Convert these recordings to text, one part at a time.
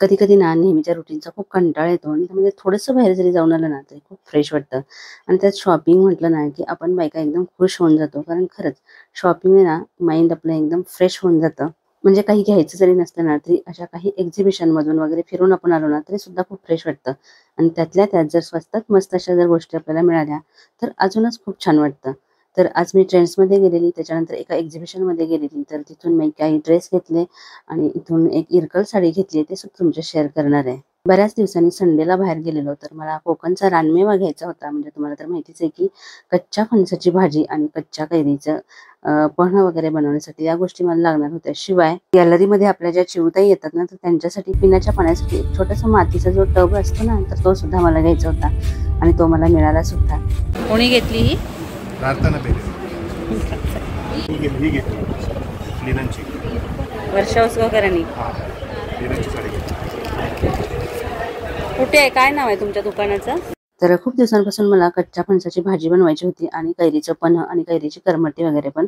कधी कधी ना नेहमीच्या रुटीनचा खूप कंटाळा येतो आणि त्यामध्ये थोडंसं बाहेर जरी जाऊन आलं ना तरी खूप फ्रेश वाटतं. आणि त्यात शॉपिंग म्हटलं ना की आपण बायका एकदम खुश होऊन जातो, कारण खरंच शॉपिंगने ना माइंड आपलं एकदम फ्रेश होऊन जातं. म्हणजे काही घ्यायचं जरी नसलं ना तरी अशा काही एक्झिबिशन मधून वगैरे फिरून आपण आलो ना तरी सुद्धा खूप फ्रेश वाटतं. आणि त्यातल्या त्यात जर स्वस्तात मस्त अशा जर गोष्टी आपल्याला मिळाल्या तर अजूनच खूप छान वाटतं. तर आज मी ट्रेंड्समध्ये गेलेली, त्याच्यानंतर एका एक्झिबिशनमध्ये गेलेली, तर तिथून मी काही ड्रेस घेतले आणि इथून एक इरकल साडी घेतली, ते सुद्धा तुमच्या शेअर करणार आहे. बऱ्याच दिवसांनी संडेला बाहेर गेलेलो, तर मला कोकणचा रानमेवा घ्यायचा होता. म्हणजे तुम्हाला तर माहितीच आहे की कच्च्या फणसाची भाजी आणि कच्च्या कैरीचं पन्ह वगैरे बनवण्यासाठी या गोष्टी मला लागणार होत्या. शिवाय गॅलरीमध्ये आपल्या ज्या चिवताई येतात ना, तर त्यांच्यासाठी पिण्याच्या पाण्यासाठी एक छोटासा मातीचा जो टब असतो ना, तर तो सुद्धा मला घ्यायचा होता आणि तो मला मिळाला सुद्धा. कोणी घेतली ही? प्रार्थना पेरे ही घेतली लिननची वर्षावसकरांनी. लिननची साडी घेतली. कुठे आहे, काय नाव आहे तुमच्या दुकानाचं? तर खूप दिवसांपासून मला कच्च्या फणसाची भाजी बनवायची होती आणि कैरीचं पन्ह आणि कैरीची करमटी वगैरे पण.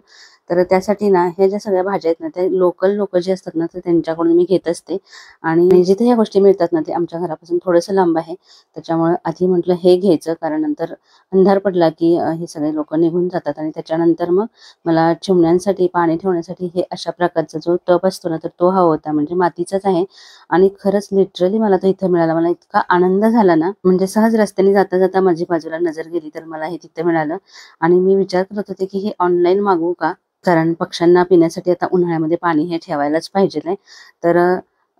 तर त्यासाठी ना ह्या ज्या सगळ्या भाज्या आहेत ना, त्या लोकल लोक जे असतात ना, तर त्यांच्याकडून मी घेत असते. आणि जिथे ह्या गोष्टी मिळतात ना, ते आमच्या घरापासून थोडंसं लांब आहे. त्याच्यामुळे आधी म्हटलं हे घ्यायचं, कारण नंतर अंधार पडला की हे सगळे लोक निघून जातात. आणि त्याच्यानंतर मग मला चिमण्यांसाठी पाणी ठेवण्यासाठी हे अशा प्रकारचा जो टब असतो ना, तर तो हवा होता. म्हणजे मातीचाच आहे आणि खरंच लिटरली मला तो इथं मिळाला. मला इतका आनंद झाला ना, म्हणजे सहज रस्त्याने जाता जाता माझी बाजूला नजर गेली तर मला हे तिथं मिळालं. आणि मी विचार करत होते की हे ऑनलाईन मागवू का, कारण पक्ष्यांना पिण्यासाठी आता उन्हाळ्यामध्ये पाणी हे ठेवायलाच पाहिजे नाही. तर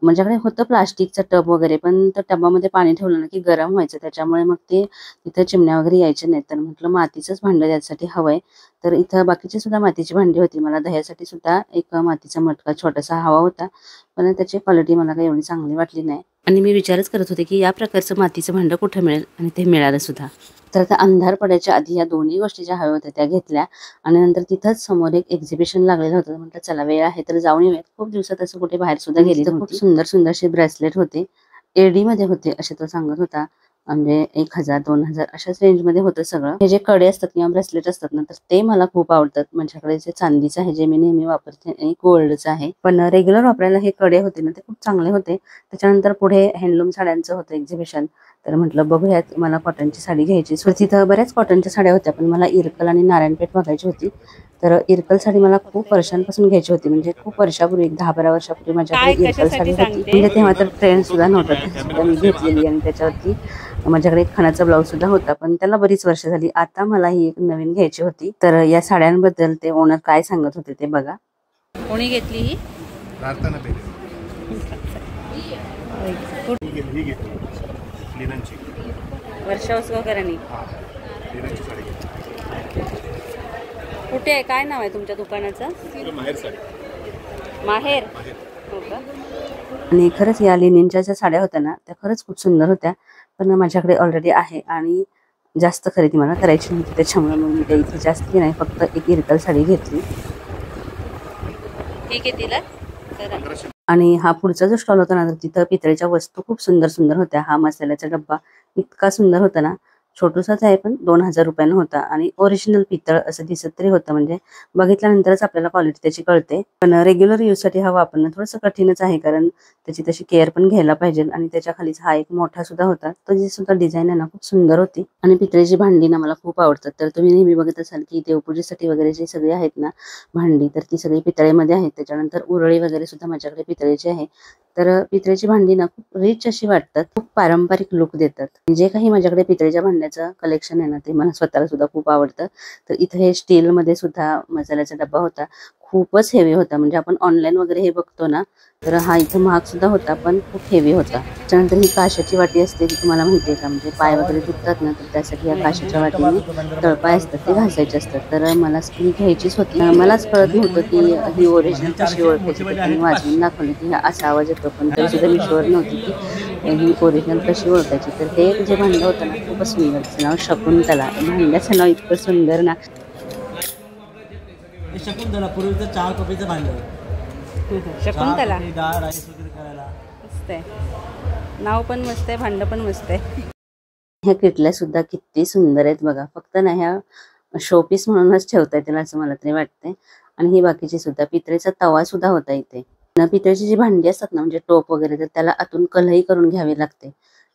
माझ्याकडे होतं प्लास्टिकचं टब वगैरे, पण त्या टबामध्ये पाणी ठेवलं ना की गरम व्हायचं, त्याच्यामुळे मग ते तिथं चिमण्या वगैरे यायचे नाहीत. तर म्हटलं मातीचंच भांडं त्यासाठी हवंय. तर इथं बाकीची सुद्धा मातीची भांडी होती. मला दह्यासाठी सुद्धा एक मातीचा मटका छोटासा हवा होता, पण त्याची क्वालिटी मला काही एवढी चांगली वाटली नाही. आणि मी विचारच करत होते की या प्रकारचं मातीचं भांडं कुठे मिळेल, आणि ते मिळालं सुद्धा. तर आता अंधार पडायच्या आधी या दोन्ही गोष्टी ज्या हव्या होत्या त्या घेतल्या. आणि नंतर तिथंच समोर एक एक्झिबिशन लागलेलं होतं. म्हटलं चला वेळ आहे तर जाऊन येऊयात. खूप दिवसात असं कुठे बाहेर सुद्धा गेली नव्हती. खूप सुंदर सुंदरसे ब्रेसलेट होते, एडीमध्ये होते असे तो सांगत होता. म्हणजे 1000-2000 अशाच रेंजमध्ये होतं सगळं. हे जे कडे असतात किंवा ब्रेसलेट असतात ना, तर ते मला खूप आवडतात. माझ्याकडे जे चांदीचं आहे जे मी नेहमी वापरते आणि गोल्डचं आहे, पण रेग्युलर वापरायला हे कडे होते ना ते खूप चांगले होते. त्याच्यानंतर पुढे हँडलूम साड्यांचं होतं एक्झिबिशन. तर म्हटलं बघूयात, मला कॉटनची साडी घ्यायची. तर तिथं बऱ्याच कॉटनच्या साड्या होत्या, पण मला इरकल आणि नारायणपेठ बघायची होती. तर इरकल साडी मला खूप वर्षांपासून घ्यायची होती. म्हणजे खूप वर्षापूर्वी, एक 10-12 वर्षापूर्वी माझ्याकडे इरकल साडी होती. म्हणजे तेव्हा तर ट्रेंड सुद्धा नव्हता, ती सुद्धा मी घेतलेली. आणि त्याच्यावरती माझ्याकडे एक खणाचा ब्लाऊज सुद्धा होता, पण त्याला बरीच वर्ष झाली. आता मला ही एक नवीन घ्यायची होती. तर या साड्यांबद्दल ते ओनर काय सांगत होते ते बघा. कोणी घेतली ही? प्रार्थना पेरे ही घेतली लिननची वर्षावसकरांनी. लिननची साडी घेतली. कुठे आहे, काय नाव आहे तुमच्या दुकानाचं? माहेर साडी. माहेर. हो का? आणि खरंच या लिनिनच्या ज्या साड्या होत्या ना, त्या खरंच खूप सुंदर होत्या. पण माझ्याकडे ऑलरेडी आहे आणि जास्त खरेदी मला करायची नव्हती, त्याच्यामुळे मग मी काही इथे जास्त नाही, फक्त एक इरकल साडी घेतली. ठीक आहे तिला. आणि हा पुढचा जो स्टॉल होता ना, तर तिथं पितळेच्या वस्तू खूप सुंदर सुंदर होत्या. हा मसाल्याचा डब्बा इतका सुंदर होता ना, छोटूसाच आहे पण 2000 रुपयानं होता आणि ओरिजिनल पितळ असं दिसत तरी होतं. म्हणजे बघितल्यानंतरच आपल्याला क्वालिटी त्याची कळते. पण रेग्युलर यूजसाठी हा वापरणं थोडंसं कठीणच आहे, कारण त्याची तशी केअर पण घ्यायला पाहिजे. आणि त्याच्या खालीच हा एक मोठा सुद्धा होता, त्याची सुद्धा डिझाईन आहे ना खूप सुंदर होती. आणि पितळेची भांडी ना मला खूप आवडतात. तर तुम्ही नेहमी बघत असाल की देवपूजेसाठी वगैरे जे सगळे आहेत ना भांडी, तर ती सगळी पितळेमध्ये आहेत. त्याच्यानंतर उरळी वगैरे सुद्धा माझ्याकडे पितळेची आहे. तर पितळेची भांडी ना खूप रिच अशी वाटतात, खूप पारंपरिक लुक देतात. जे काही माझ्याकडे पितळेच्या भांड्याचं कलेक्शन आहे ना, ते मला स्वतःला सुद्धा खूप आवडतं. तर इथे हे स्टीलमध्ये सुद्धा मसाल्याचा डब्बा होता, खूपच हेवी होता. म्हणजे आपण ऑनलाईन वगैरे हे बघतो ना, तर हा इथं महाग सुद्धा होता, पण खूप हेवी होता. त्याच्यानंतर ही काशाची वाटी असते, ती तुम्हाला माहिती आहे का? म्हणजे पाय वगैरे दुखतात ना, तर त्यासाठी या काशाच्या वाटीने तळपाय असतात ते घासायचे असतात. तर मला ही घ्यायचीच होती. मलाच कळत नव्हतं की ही ओरिजिनल कशी ओळखायची. तर त्यांनी वाजवून दाखवली की असा आवाज येतो, पण तरी सुद्धा मी शुअर नव्हती की ही ओरिजिनल कशी ओळखायची. तर हे जे भांडं होतं ना खूपच सुंदर, त्याचं नाव शकुंतला. भांड्याचं नाव इतकं सुंदर ना. शकुंतला पूर्वीचं चहा कॉफीचं भांडं. शकुंतला डाळ राईस वगैरे करायला मस्त आहे, नाव पण मस्त आहे, भांडं पण मस्त आहे. ह्या किटल्या सुद्धा किती सुंदर आहेत बघा. फक्त ना ह्या शोपीस म्हणूनच ठेवता येतील असं मला तरी वाटतंय. आणि ही बाकीची सुद्धा पितळेचा तवा सुद्धा होता इथे. पितळेची जी भांडी असतात ना, म्हणजे टोप वगैरे, तर त्याला आतून कलही करून घ्यावी लागते.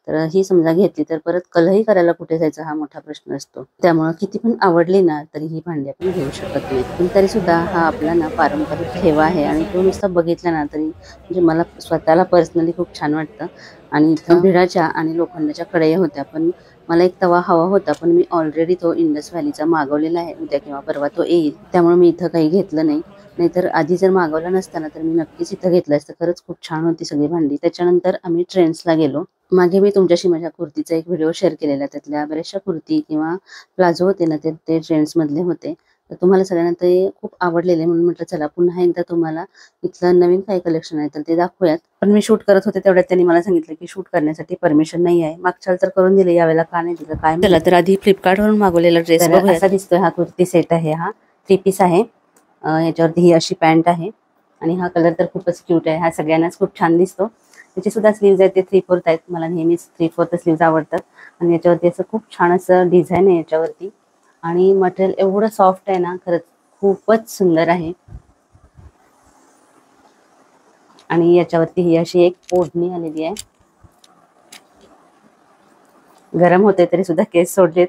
तर ही समजा घेतली तर परत कलही करायला कुठे जायचा हा मोठा प्रश्न असतो. त्यामुळे किती पण आवडली ना तरी ही भांडी आपण घेऊ शकत नाही. पण तरी सुद्धा हा आपला ना पारंपरिक ठेवा आहे आणि तो नुसता बघितला ना तरी म्हणजे मला स्वतःला पर्सनली खूप छान वाटतं. आणि इथं भिडाच्या आणि लोखंडाच्या कढया होत्या, पण मला एक तवा हवा होता, पण मी ऑलरेडी तो इंडस व्हॅलीचा मागवलेला आहे. उद्या किंवा परवा तो येईल, त्यामुळे मी इथं काही घेतलं नाही. नाहीतर आधी जर मागवलं नसतं ना तर मी नक्कीच इथं घेतलं असतं. खरंच खूप छान होती सगळी भांडी. त्याच्यानंतर आम्ही ट्रेंड्सला गेलो. मागे मी तुमच्याशी माझ्या कुर्तीचा एक व्हिडिओ शेअर केलेला. त्यातल्या बऱ्याचशा कुर्ती किंवा प्लाझो होते ना ते ट्रेंड्स मधले होते. तर तुम्हाला सगळ्यांना ते खूप आवडलेले, म्हणून म्हटलं चला पुन्हा एकदा तुम्हाला इथलं नवीन काही कलेक्शन आहे तर ते दाखवूयात. पण मी शूट करत होते तेवढ्यात त्यांनी मला सांगितलं की शूट करण्यासाठी परमिशन नाही आहे. मागच्या तर करून दिले, यावेळेला का नाही दिलं काय. चला तर आधी फ्लिपकार्टवरून मागवलेला ड्रेस बघूया. असा दिसतोय हा कुर्ती सेट आहे. हा 3 पीस आहे. याच्यावरती ही अशी पॅन्ट आहे आणि हा कलर तर खूपच क्यूट आहे. हा सगळ्यांनाच खूप छान दिसतो. त्याची सुद्धा स्लीव्ज आहेत ते 3/4 आहेत. मला नेहमीच 3/4 स्लीव्ज आवडतात. आणि याच्यावरती असं खूप छान असं डिझाईन आहे याच्यावरती. आणि मटेरियल एवढं सॉफ्ट आहे ना, खरंच खूपच सुंदर आहे. आणि याच्यावरती ही अशी एक ओढणी आलेली आहे. गरम होते तरी सुद्धा केस सोडलेत,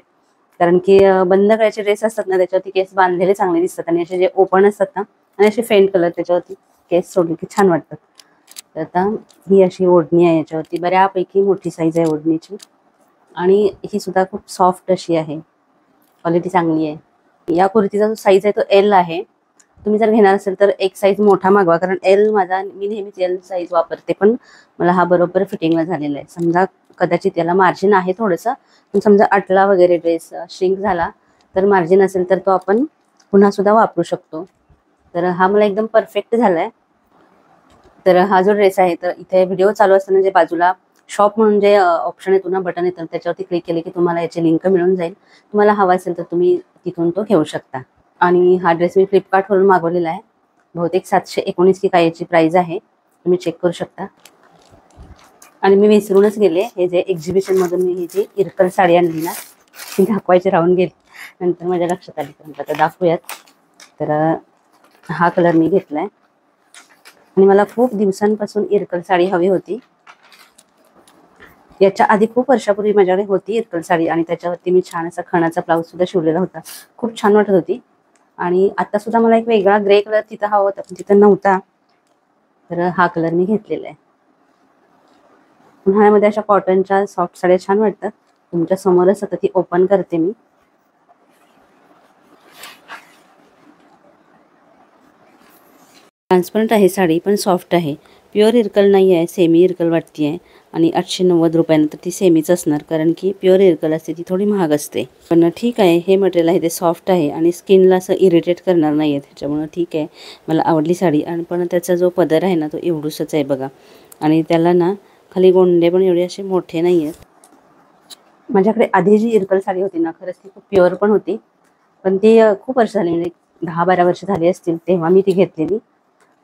कारण की बंद गळ्याचे ड्रेस असतात ना त्याच्यावरती केस बांधलेले चांगले दिसतात, आणि असे जे ओपन असतात ना आणि असे फेंट कलर त्याच्यावरती केस सोडले की छान वाटतात. तर आता ही अशी ओढणी आहे, याच्यावरती बऱ्यापैकी मोठी साईज आहे ओढणीची. आणि ही सुद्धा खूप सॉफ्ट अशी आहे, क्वालिटी चांगली आहे. या कुर्तीचा जो साईज आहे तो एल आहे. तुम्ही जर घेणार असेल तर एक साईज मोठा मागवा, कारण एल माझा, मी नेहमीच एल साईज वापरते, पण मला हा बरोबर फिटिंगला झालेला आहे. समजा कदाचित याला मार्जिन आहे थोडंसं, पण समजा अटला वगैरे ड्रेस श्रिंक झाला तर मार्जिन असेल तर तो आपण पुन्हा सुद्धा वापरू शकतो. तर हा मला एकदम परफेक्ट झालाय. तर हा जो ड्रेस आहे, तर इथे व्हिडिओ चालू असताना जे बाजूला शॉप म्हणून जे ऑप्शन येतो ना, बटन येतं, त्याच्यावरती क्लिक केले की तुम्हाला याची लिंक मिळून जाईल. तुम्हाला हवा असेल तर तुम्ही तिथून तो घेऊ शकता. आणि हा ड्रेस मी फ्लिपकार्टवरून मागवलेला आहे. बहुतेक 719 की काय याची प्राइस आहे, तुम्ही चेक करू शकता. आणि मी विसरूनच गेले, हे जे एक्झिबिशन मधून मी ही जी इरकल साडी आणली ना ती दाखवायची राहून गेली. नंतर माझ्या लक्षात आली, तर आता दाखवूयात. तर हा कलर मी घेतलाय आणि मला खूप दिवसांपासून इरकल साडी हवी होती. याच्या आधी खूप वर्षापूर्वी माझ्याकडे होती इरकल साडी, आणि त्याच्यावरती मी छान असा खणाचा ब्लाऊज सुद्धा शिवलेला होता. खूप छान वाटत होती. आणि आता सुद्धा मला एक वेगळा ग्रे कलर तिथं हवा होता, पण तिथं नव्हता. तर हा कलर मी घेतलेला आहे. उन्हाळ्यामध्ये अशा कॉटनच्या सॉफ्ट साड्या छान वाटतात. तुमच्या समोरच आता ती ओपन करते मी. ट्रान्सपरंट आहे साडी, पण सॉफ्ट आहे. प्युअर इरकल नाही आहे, सेमी इरकल वाटते आहे. आणि 890 रुपयांना तर ती सेमीच असणार, कारण की प्युअर इरकल असते ती थोडी महाग असते. पण ठीक आहे, हे मटेरियल आहे ते सॉफ्ट आहे आणि स्किनला असं इरिटेट करणार नाही आहे, त्याच्यामुळं ठीक आहे. मला आवडली साडी. आणि पण त्याचा जो पदर आहे ना तो एवढूसच आहे बघा, आणि त्याला ना खाली गोंडे पण एवढे असे मोठे नाही आहेत. माझ्याकडे आधी जी इरकल साडी होती ना, खरंच ती खूप प्युअर पण होती, पण ती खूप वर्ष झाली, म्हणजे 10-12 वर्ष झाली असतील तेव्हा मी ती घेतलेली.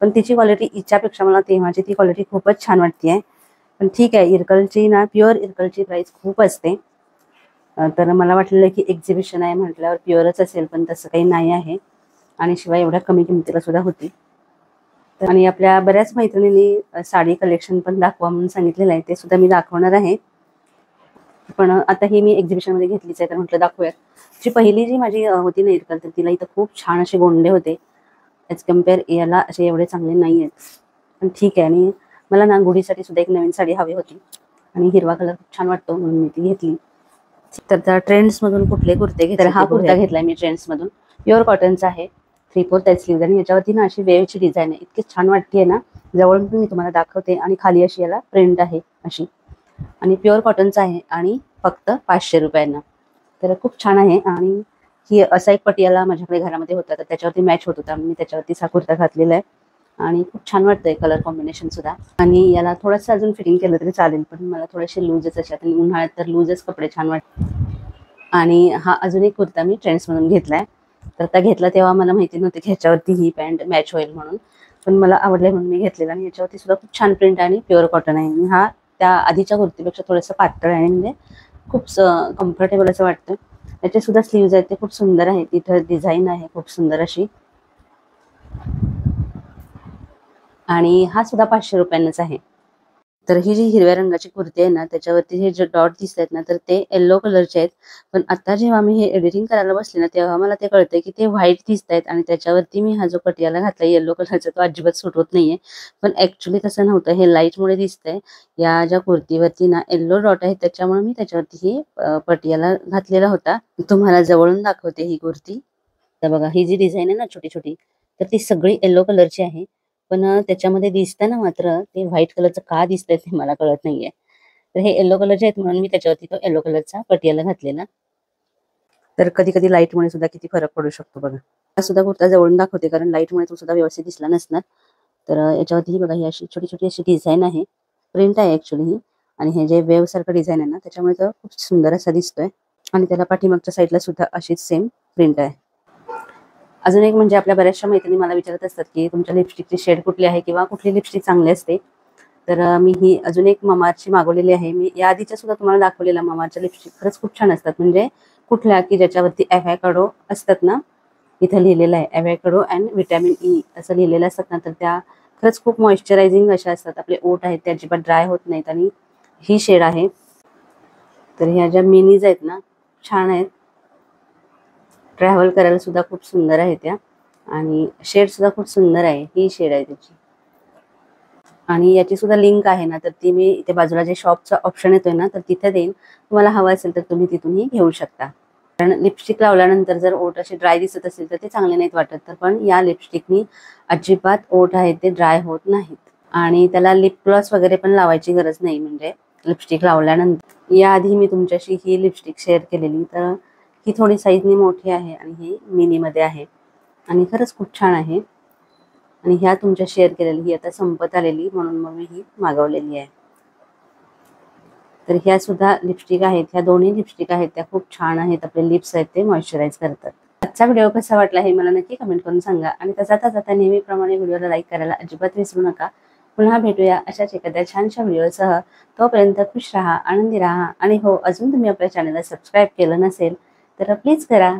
पण तिची क्वालिटी हिच्यापेक्षा मला तेव्हाची ती क्वालिटी खूपच छान वाटते आहे. पण ठीक आहे, इरकलची ना प्युअर इरकलची प्राइस खूप असते. तर मला वाटलेलं की एक्झिबिशन आहे म्हटल्यावर प्युअरच असेल, पण तसं काही नाही आहे. आणि शिवाय एवढ्या कमी किमतीला सुद्धा होती. आणि आपल्या बऱ्याच मैत्रिणींनी साडी कलेक्शन पण दाखवा म्हणून सांगितलेलं आहे, ते सुद्धा मी दाखवणार आहे. पण आता ही मी एक्झिबिशनमध्ये घेतलीच आहे, तर म्हटलं दाखवूयात. जी पहिली जी माझी होती ना इरकल, तर तिला इथं खूप छान असे गोंडे होते. ॲज कम्पेअर याला असे एवढे चांगले नाही आहेत, पण ठीक आहे. आणि मला ना गुढीसाठी सुद्धा एक नवीन साडी हवी होती, आणि हिरवा कलर खूप छान वाटतो म्हणून मी ती घेतली. तर त्या ट्रेंड्समधून कुठले कुर्ते घेतले, तर हा कुर्ता घेतलाय मी ट्रेंड्समधून. प्युअर कॉटनचा आहे, 3/4 स्लीव्ज, आणि याच्यावरती ना अशी वेवची डिझाईन आहे. इतकी छान वाटते ना, जवळून मी तुम्हाला दाखवते. आणि खाली अशी याला प्रिंट आहे अशी, आणि प्युअर कॉटनचा आहे, आणि फक्त 500 रुपयांना. तर खूप छान आहे. आणि ही असा एक पटियाला माझ्याकडे घरामध्ये होता, तर त्याच्यावरती मॅच होत होता, मी त्याच्यावरती हा कुर्ता घातलेला आहे. आणि खूप छान वाटतंय कलर कॉम्बिनेशन सुद्धा. आणि याला थोडंसं अजून फिटिंग केलं तरी चालेल, पण मला थोडेसे लूजच असे, आणि उन्हाळ्यात तर लूजच कपडे छान वाटतात. आणि हा अजून एक कुर्ता मी ट्रेंड्समधून घेतलाय. तर त्या घेतला तेव्हा मला माहिती नव्हती की ह्याच्यावरती ही पॅन्ट मॅच होईल म्हणून, पण मला आवडले म्हणून मी घेतलेला. आणि याच्यावरती सुद्धा खूप छान प्रिंट आणि प्युअर कॉटन आहे. आणि हा त्या आधीच्या कुर्तीपेक्षा थोडंसं पातळ आहे, म्हणजे खूप कम्फर्टेबल असं वाटतं. त्याचे सुद्धा स्लीव्ज आहेत ते खूप सुंदर आहे, तिथं डिझाईन आहे खूप सुंदर अशी. आणि हा सुद्धा 500 रुपयांनाच आहे. तर ही जी हिरव्या रंगाची कुर्ती आहे ना, त्याच्यावरती हे जे डॉट दिसतायत ना, तर ते येलो कलरचे आहेत. पण आता जेव्हा मी हे एडिटिंग करायला बसले ना, तेव्हा मला ते कळतंय की ते व्हाईट दिसतायत आणि त्याच्यावरती मी हा जो पटियाला घातलाय येलो कलरचा तो अजिबात सूट होत नाहीये. पण ॲक्च्युअली तसं नव्हतं. हे लाईटमुळे दिसतंय. या ज्या कुर्तीवरती ना येलो डॉट आहे त्याच्यामुळे मी त्याच्यावरती ही पटियाला घातलेला होता. तुम्हाला जवळून दाखवते ही कुर्ती. तर बघा ही जी डिझाइन आहे ना छोटी-छोटी, तर ती सगळी येलो कलरची आहे. पण त्याच्यामध्ये दिसताना मात्र ते व्हाईट कलरचं का दिसतंय ते मला कळत नाहीये. तर हे येलो कलरचे आहेत म्हणून मी त्याच्यावरती तो येलो कलरचा पटियाला घातलेला. तर कधी-कधी लाईटमुळे सुद्धा किती फरक पडू शकतो बघा. हा सुद्धा कुर्ता जवळून दाखवते कारण लाईटमुळे तो सुद्धा व्यवस्थित दिसला नसणार. तर याच्यावरती ही बघा ही अशी छोटी-छोटी अशी डिझाइन आहे. प्रिंट आहे ॲक्च्युअली ही आणि हे जे वेव्ह सारखं डिझाइन आहे ना त्याच्यामुळे तो खूप सुंदर असा दिसतोय आणि त्याला पाठीमागच्या साईडला सुद्धा अशीच सेम प्रिंट आहे. अजून एक म्हणजे आपल्या बऱ्याचशा मैत्रिणी मला विचारत असतात की तुमच्या लिपस्टिकची शेड कुठली आहे किंवा कुठली लिपस्टिक चांगली असते. तर मी ही अजून एक ममाअर्थची मागवलेली आहे. मी या आधीच्या सुद्धा तुम्हाला दाखवलेल्या ममाअर्थच्या लिपस्टिक खरंच खूप छान असतात. म्हणजे कुठल्या की ज्याच्यावरती एव्हॅकाडो असतात ना, इथं लिहिलेलं आहे एव्हॅकाडो अँड व्हिटॅमिन ई असं लिहिलेलं असतात ना, तर त्या खरंच खूप मॉइश्चरायझिंग अशा असतात. आपले ओठ आहेत ते अजिबात ड्राय होत नाहीत आणि ही शेड आहे. तर ह्या ज्या मिनीज आहेत ना, छान आहेत. ट्रॅव्हल करायला सुद्धा खूप सुंदर आहे त्या आणि शेड सुद्धा खूप सुंदर आहे. ही शेड आहे त्याची आणि याची सुद्धा लिंक आहे ना, तर ती मी इथे बाजूला जे शॉपचा ऑप्शन येतोय ना, तर तिथे देईन. तुम्हाला हवं असेल तर तुम्ही तिथूनही घेऊ शकता. कारण लिपस्टिक लावल्यानंतर जर ओठ असे ड्राय दिसत असेल तर ते चांगले नाहीत वाटत. तर पण या लिपस्टिकनी अजिबात ओठ आहेत ते ड्राय होत नाहीत आणि त्याला लिप ग्लॉस वगैरे पण लावायची गरज नाही. म्हणजे लिपस्टिक लावल्यानंतर याआधी मी तुमच्याशी ही लिपस्टिक शेअर केलेली, तर ही थोडी साईजनी मोठी आहे आणि ही मिनीमध्ये आहे आणि खरंच खूप छान आहे. आणि ह्या तुमच्या शेअर केलेली ही आता संपत आलेली म्हणून मग मी ही मागवलेली आहे. तर ह्या सुद्धा लिपस्टिक आहेत. ह्या दोन्ही लिपस्टिक आहेत त्या खूप छान आहेत. आपले लिप्स आहेत ते मॉइश्चराइज करतात. आजचा व्हिडिओ कसा वाटला हे मला नक्की कमेंट करून सांगा आणि जाता नेहमीप्रमाणे व्हिडिओला लाईक करायला अजिबात विसरू नका. पुन्हा भेटूया अशाच एखाद्या छानशा व्हिडिओसह. तोपर्यंत खुश राहा, आनंदी राहा आणि हो अजून तुम्ही आपल्या चॅनलला सबस्क्राईब केलं नसेल तर प्लीज करा.